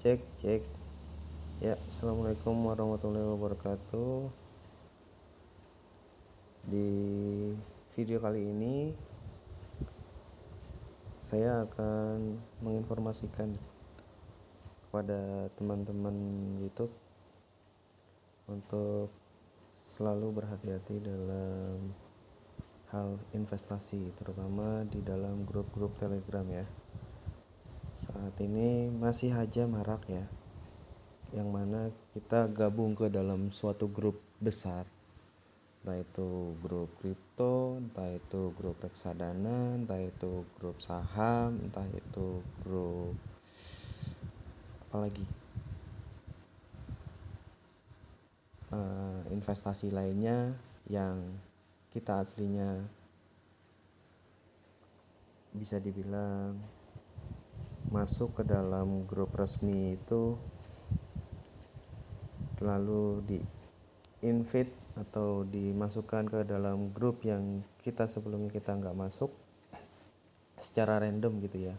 Cek, cek. Ya, assalamualaikum warahmatullahi wabarakatuh. Di video kali ini saya akan menginformasikan kepada teman-teman YouTube untuk selalu berhati-hati dalam hal investasi, terutama di dalam grup-grup Telegram ya. Saat ini masih aja marak ya, yang mana kita gabung ke dalam suatu grup besar, entah itu grup kripto, entah itu grup reksadana, entah itu grup saham, entah itu grup apalagi investasi lainnya yang kita aslinya bisa dibilang masuk ke dalam grup resmi itu lalu di invite atau dimasukkan ke dalam grup yang kita sebelumnya kita nggak masuk secara random gitu ya.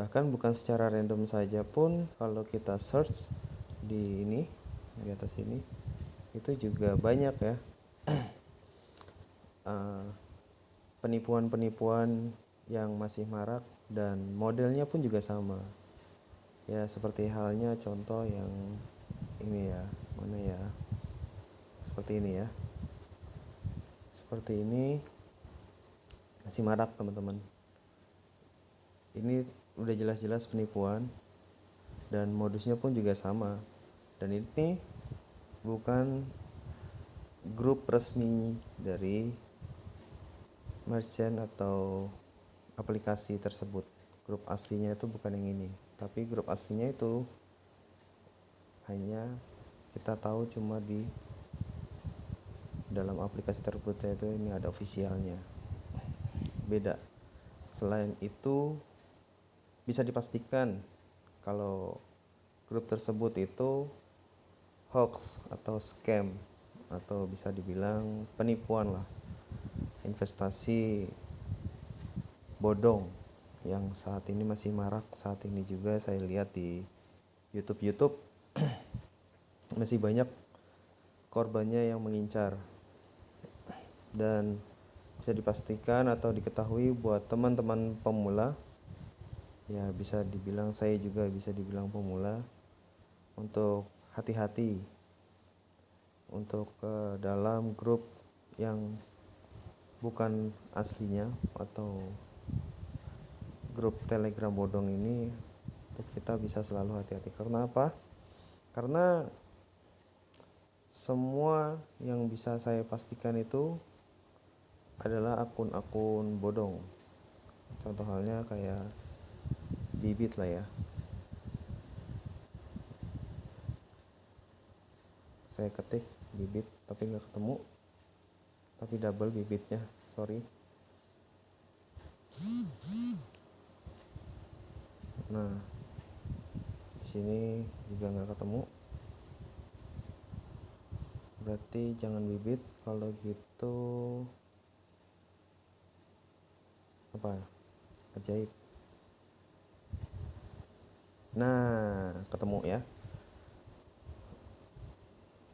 Bahkan bukan secara random saja pun, kalau kita search di atas ini itu juga banyak ya penipuan-penipuan yang masih marak dan modelnya pun juga sama ya, seperti halnya contoh yang ini ya, mana ya, seperti ini masih marak teman-teman. Ini udah jelas-jelas penipuan dan modusnya pun juga sama, dan ini bukan grup resmi dari merchant atau aplikasi tersebut. Grup aslinya itu bukan yang ini, tapi grup aslinya itu hanya kita tahu cuma di dalam aplikasi tersebut, itu ini ada officialnya, beda. Selain itu bisa dipastikan kalau grup tersebut itu hoax atau scam, atau bisa dibilang penipuan lah, investasi bodong yang saat ini masih marak. Saat ini juga saya lihat di YouTube masih banyak korbannya yang mengincar, dan bisa dipastikan atau diketahui buat teman-teman pemula ya, bisa dibilang saya juga bisa dibilang pemula, untuk hati-hati untuk dalam grup yang bukan aslinya atau grup Telegram bodong ini. Kita bisa selalu hati-hati. Karena apa? Karena semua yang bisa saya pastikan itu adalah akun-akun bodong. Contoh halnya kayak Bibit lah ya. Saya ketik Bibit tapi nggak ketemu, tapi double Bibitnya, sorry. Nah, di sini juga nggak ketemu, berarti jangan Bibit. Kalau gitu apa, Ajaib. Nah, ketemu ya.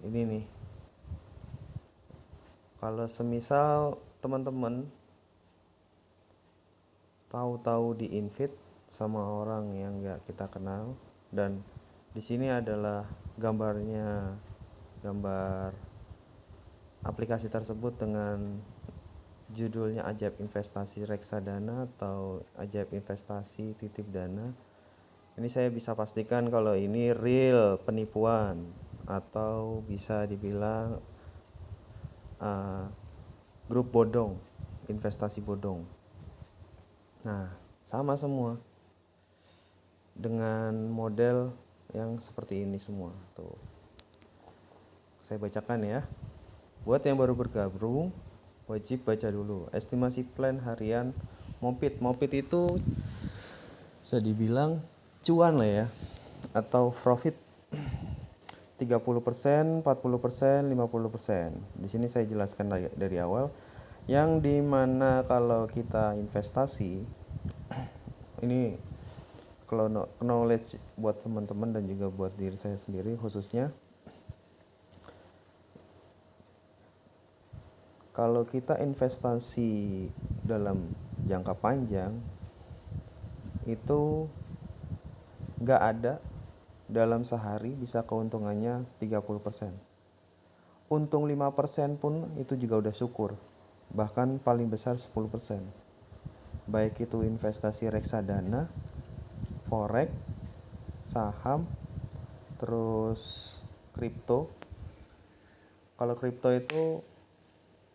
Ini nih, kalau semisal teman-teman tahu-tahu di invite sama orang yang nggak kita kenal, dan di sini adalah gambarnya, gambar aplikasi tersebut dengan judulnya Ajaib Investasi Reksadana atau Ajaib Investasi Titip Dana. Ini saya bisa pastikan kalau ini real penipuan, atau bisa dibilang grup bodong, investasi bodong. Nah, sama semua dengan model yang seperti ini semua. Tuh, saya bacakan ya. Buat yang baru bergabung, wajib baca dulu. Estimasi plan harian Mopit. Mopit itu bisa dibilang cuan lah ya, atau profit 30%, 40%, 50%. Di sini saya jelaskan dari awal, yang dimana kalau kita investasi ini knowledge buat teman-teman dan juga buat diri saya sendiri khususnya. Kalau kita investasi dalam jangka panjang itu nggak ada dalam sehari bisa keuntungannya 30%. Untung 5% pun itu juga udah syukur. Bahkan paling besar 10%. Baik itu investasi reksadana, forex, saham, terus kripto. Kalau kripto itu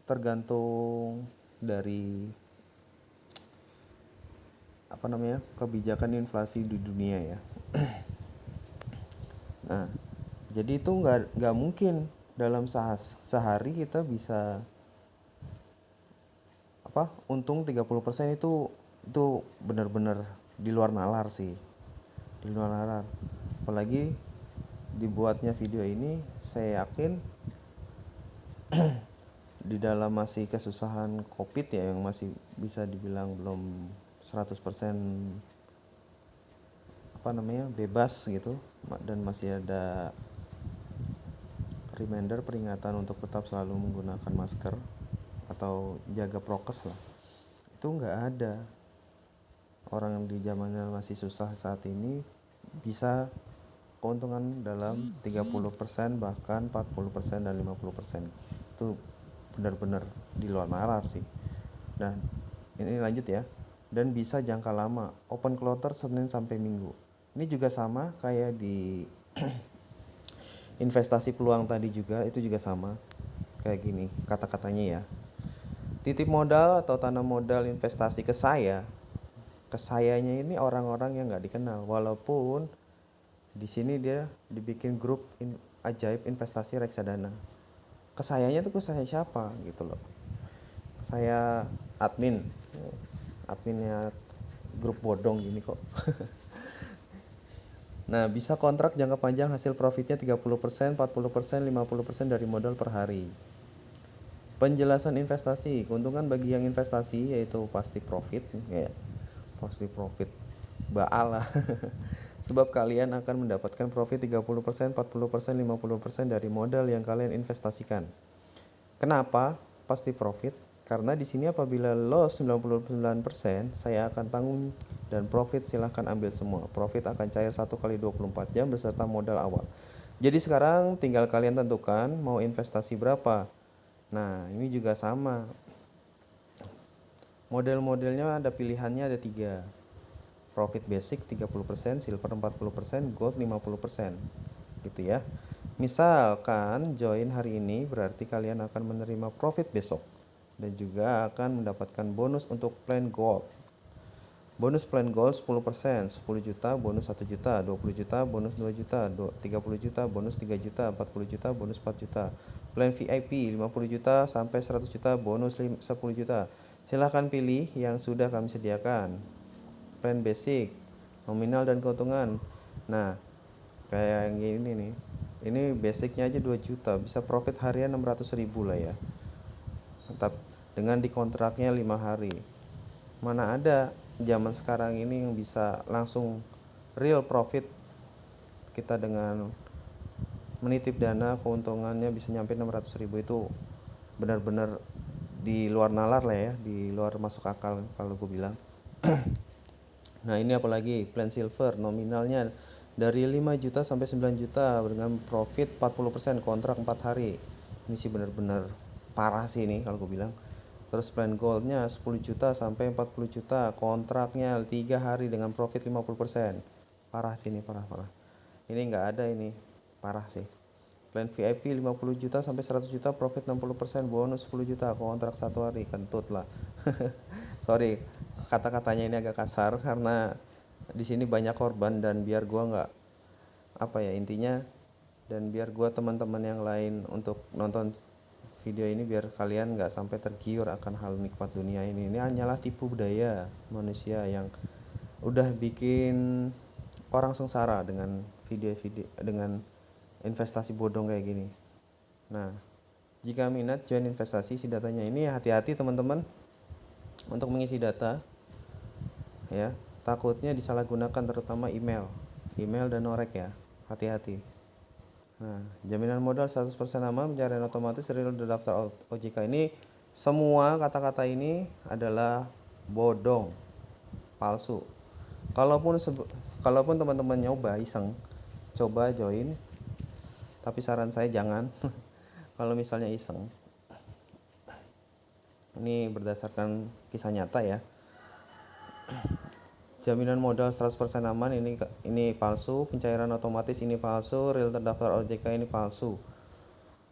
tergantung dari kebijakan inflasi di dunia ya. Nah, jadi itu nggak mungkin dalam sehari kita bisa untung 30%. Itu benar-benar di luar nalar sih, di luar nalar. Apalagi dibuatnya video ini, saya yakin di dalam masih kesusahan COVID ya, yang masih bisa dibilang belum 100% bebas gitu, dan masih ada reminder peringatan untuk tetap selalu menggunakan masker atau jaga prokes lah. Itu nggak ada orang di zamannya masih susah saat ini bisa keuntungan dalam 30%, bahkan 40% dan 50%. Itu benar-benar di luar nalar sih. Dan ini lanjut ya. Dan bisa jangka lama, open closer Senin sampai Minggu. Ini juga sama kayak di investasi peluang tadi juga, itu juga sama kayak gini kata-katanya ya. Titip modal atau tanam modal investasi ke sayanya ini orang-orang yang nggak dikenal, walaupun di sini dia dibikin grup ajaib investasi reksadana. Ke sayanya tuh ke saya siapa gitu loh. Saya adminnya grup bodong gini kok. Nah, bisa kontrak jangka panjang, hasil profitnya 30%, 40%, 50% dari modal per hari. Penjelasan investasi, keuntungan bagi yang investasi yaitu pasti profit ya. Pasti profit baal lah. Sebab kalian akan mendapatkan profit 30%, 40%, 50% dari modal yang kalian investasikan. Kenapa pasti profit? Karena di sini apabila loss 99%, saya akan tanggung, dan profit silahkan ambil semua. Profit akan cair 1 kali 24 jam beserta modal awal. Jadi sekarang tinggal kalian tentukan mau investasi berapa. Nah, ini juga sama. Model-modelnya ada pilihannya, ada 3. Profit basic 30%, silver 40%, gold 50%. Gitu ya. Misalkan join hari ini berarti kalian akan menerima profit besok dan juga akan mendapatkan bonus untuk plan gold. Bonus plan gold 10%, 10 juta bonus 1 juta, 20 juta bonus 2 juta, 30 juta bonus 3 juta, 40 juta bonus 4 juta. Plan VIP 50 juta sampai 100 juta bonus 10 juta. Silahkan pilih yang sudah kami sediakan. Plan basic, nominal dan keuntungan. Nah, kayak yang gini nih. Ini basicnya aja 2 juta, bisa profit harian 600.000 lah ya. Tetap dengan dikontraknya 5 hari. Mana ada zaman sekarang ini yang bisa langsung real profit kita dengan menitip dana, keuntungannya bisa nyampe 600.000. Itu benar-benar di luar nalar lah ya, di luar masuk akal kalau gue bilang. Nah, ini apalagi plan silver, nominalnya dari 5 juta sampai 9 juta dengan profit 40%, kontrak 4 hari. Ini sih benar-benar parah sih ini kalau gue bilang. Terus plan goldnya 10 juta sampai 40 juta, kontraknya 3 hari dengan profit 50%. Parah sih ini, parah. Ini nggak ada ini, parah sih. Plan VIP 50 juta sampai 100 juta, profit 60%, bonus 10 juta, kontrak 1 hari, kentut lah. Sorry, kata-katanya ini agak kasar karena di sini banyak korban, dan biar gua nggak intinya, dan biar gua teman-teman yang lain untuk nonton video ini biar kalian nggak sampai tergiur akan hal nikmat dunia ini. Ini hanyalah tipu daya manusia yang udah bikin orang sengsara dengan video-video, dengan investasi bodong kayak gini. Nah, jika minat join investasi, isi datanya ini. Hati-hati teman-teman untuk mengisi data ya. takutnya disalahgunakan, terutama email dan norek ya, hati-hati. Nah, jaminan modal 100% aman, pencarian otomatis, real daftar OJK. Ini semua kata-kata ini adalah bodong, palsu. Kalaupun teman-teman nyoba iseng, coba join, tapi saran saya jangan. Kalau misalnya iseng, ini berdasarkan kisah nyata ya. Jaminan modal 100% aman ini palsu, pencairan otomatis ini palsu, real terdaftar OJK ini palsu.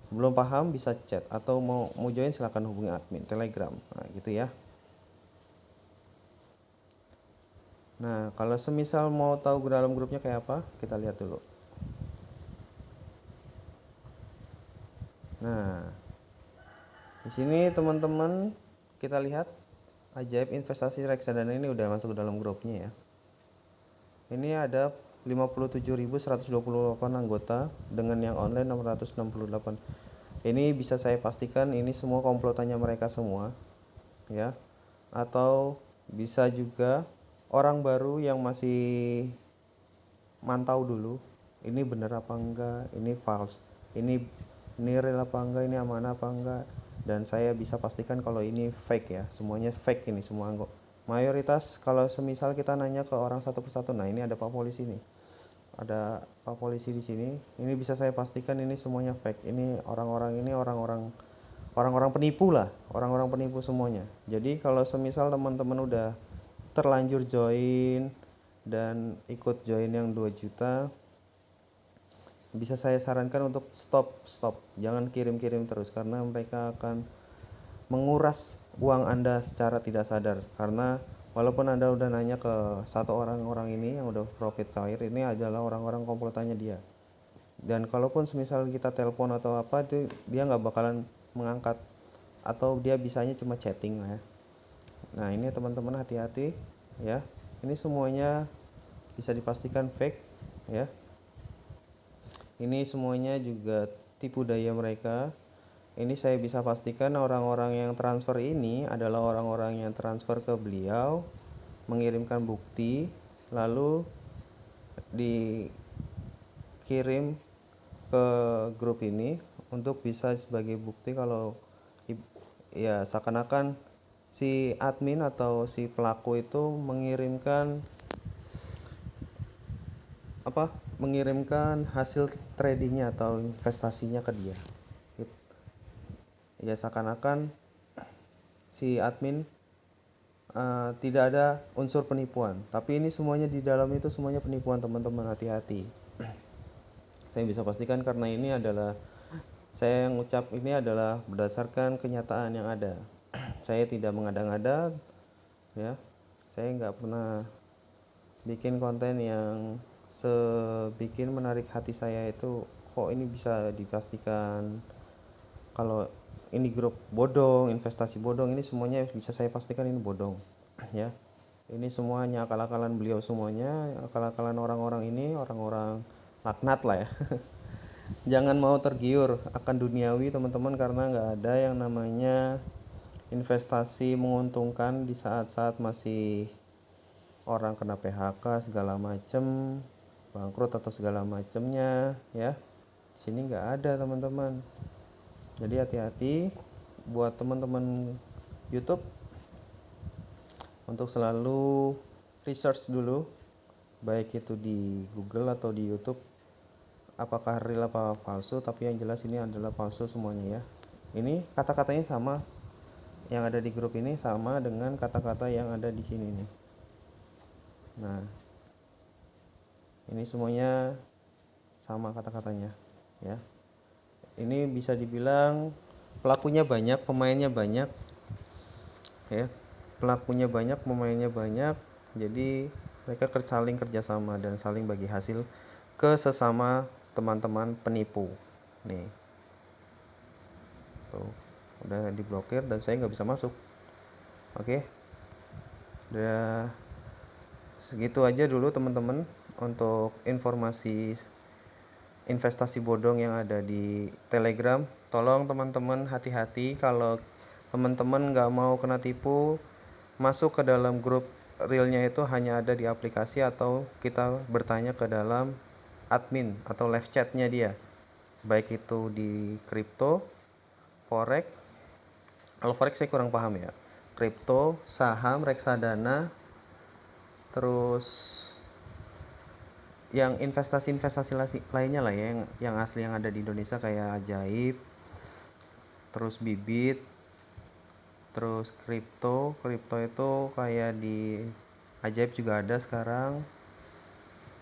Belum paham bisa chat, atau mau join silahkan hubungi admin Telegram. Nah, gitu ya. Nah, kalau semisal mau tahu dalam grupnya kayak apa, kita lihat dulu. Nah, di sini teman-teman kita lihat Ajaib Investasi Reksadana ini udah masuk ke dalam grupnya ya. Ini ada 57.128 anggota dengan yang online 668. Ini bisa saya pastikan ini semua komplotannya mereka semua ya. Atau bisa juga orang baru yang masih mantau dulu, ini benar apa enggak, ini false, ini real apa enggak, ini amanah apa enggak. Dan saya bisa pastikan kalau ini fake ya, semuanya fake ini semua anggota. Mayoritas kalau semisal kita nanya ke orang satu persatu, nah ini ada Pak Polisi nih, ada Pak Polisi di sini, ini bisa saya pastikan ini semuanya fake. Ini orang-orang penipu lah, orang-orang penipu semuanya. Jadi kalau semisal teman-teman udah terlanjur join dan ikut join yang 2 juta, bisa saya sarankan untuk stop, jangan kirim-kirim terus, karena mereka akan menguras uang Anda secara tidak sadar. Karena walaupun Anda udah nanya ke satu orang ini yang udah profit cair, ini adalah orang-orang komplotannya dia. Dan kalaupun semisal kita telepon atau apa, itu dia nggak bakalan mengangkat, atau dia bisanya cuma chatting lah ya. Nah, ini teman-teman hati-hati ya, ini semuanya bisa dipastikan fake ya. Ini semuanya juga tipu daya mereka. Ini saya bisa pastikan orang-orang yang transfer ini adalah orang-orang yang transfer ke beliau, mengirimkan bukti, lalu dikirim ke grup ini untuk bisa sebagai bukti kalau ya seakan-akan si admin atau si pelaku itu mengirimkan hasil tradingnya atau investasinya ke dia. Ya seakan-akan si admin tidak ada unsur penipuan, tapi ini semuanya di dalam itu semuanya penipuan teman-teman, hati-hati. Saya bisa pastikan karena ini adalah saya yang ucap ini adalah berdasarkan kenyataan yang ada. Saya tidak mengada-ngada ya. Saya nggak pernah bikin konten yang sebikin menarik hati saya itu. Kok ini bisa dipastikan kalau ini grup bodong, investasi bodong, ini semuanya bisa saya pastikan ini bodong ya. Ini semuanya akal-akalan beliau semuanya, akal-akalan orang-orang ini, orang-orang laknat lah ya. Jangan mau tergiur akan duniawi teman-teman, karena nggak ada yang namanya investasi menguntungkan di saat-saat masih orang kena PHK segala macem, bangkrut atau segala macemnya ya. Di sini nggak ada teman-teman. Jadi hati-hati buat teman-teman YouTube untuk selalu research dulu, baik itu di Google atau di YouTube, apakah real apa palsu. Tapi yang jelas ini adalah palsu semuanya ya. Ini kata-katanya sama, yang ada di grup ini sama dengan kata-kata yang ada di sini nih. Nah, ini semuanya sama kata-katanya ya. Ini bisa dibilang pelakunya banyak, pemainnya banyak ya. Pelakunya banyak, pemainnya banyak. Jadi mereka saling kerjasama dan saling bagi hasil ke sesama teman-teman penipu. Nih, tuh udah diblokir dan saya nggak bisa masuk. Oke, udah segitu aja dulu teman-teman untuk informasi investasi bodong yang ada di Telegram. Tolong teman-teman hati-hati, kalau teman-teman nggak mau kena tipu, masuk ke dalam grup realnya itu hanya ada di aplikasi atau kita bertanya ke dalam admin atau live chatnya dia, baik itu di kripto, forex. Kalau forex saya kurang paham ya. Kripto, saham, reksadana, terus yang investasi-investasi lainnya lah ya, yang asli yang ada di Indonesia kayak Ajaib, terus Bibit, terus kripto itu kayak di Ajaib juga ada sekarang.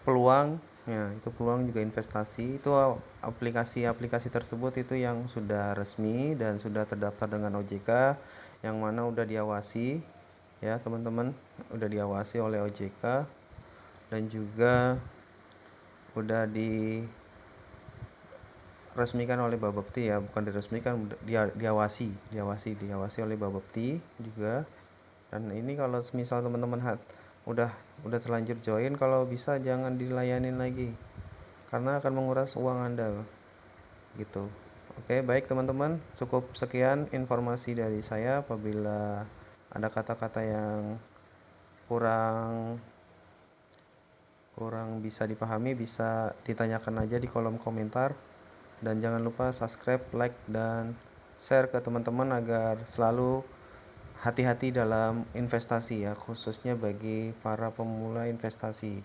Peluang ya, itu peluang juga investasi. Itu aplikasi-aplikasi tersebut itu yang sudah resmi dan sudah terdaftar dengan OJK, yang mana udah diawasi ya teman-teman, udah diawasi oleh OJK, dan juga udah diresmikan oleh Bapepti ya, bukan diresmikan, diawasi oleh Bapepti juga. Dan ini kalau misal teman-teman udah terlanjur join, kalau bisa jangan dilayanin lagi karena akan menguras uang Anda gitu. Oke, baik teman-teman, cukup sekian informasi dari saya. Apabila ada kata-kata yang kurang bisa dipahami, bisa ditanyakan aja di kolom komentar. Dan jangan lupa subscribe, like, dan share ke teman-teman agar selalu hati-hati dalam investasi ya, khususnya bagi para pemula investasi.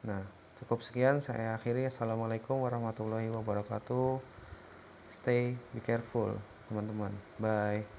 Nah, cukup sekian saya akhiri. Assalamualaikum warahmatullahi wabarakatuh. Stay be careful teman-teman. Bye.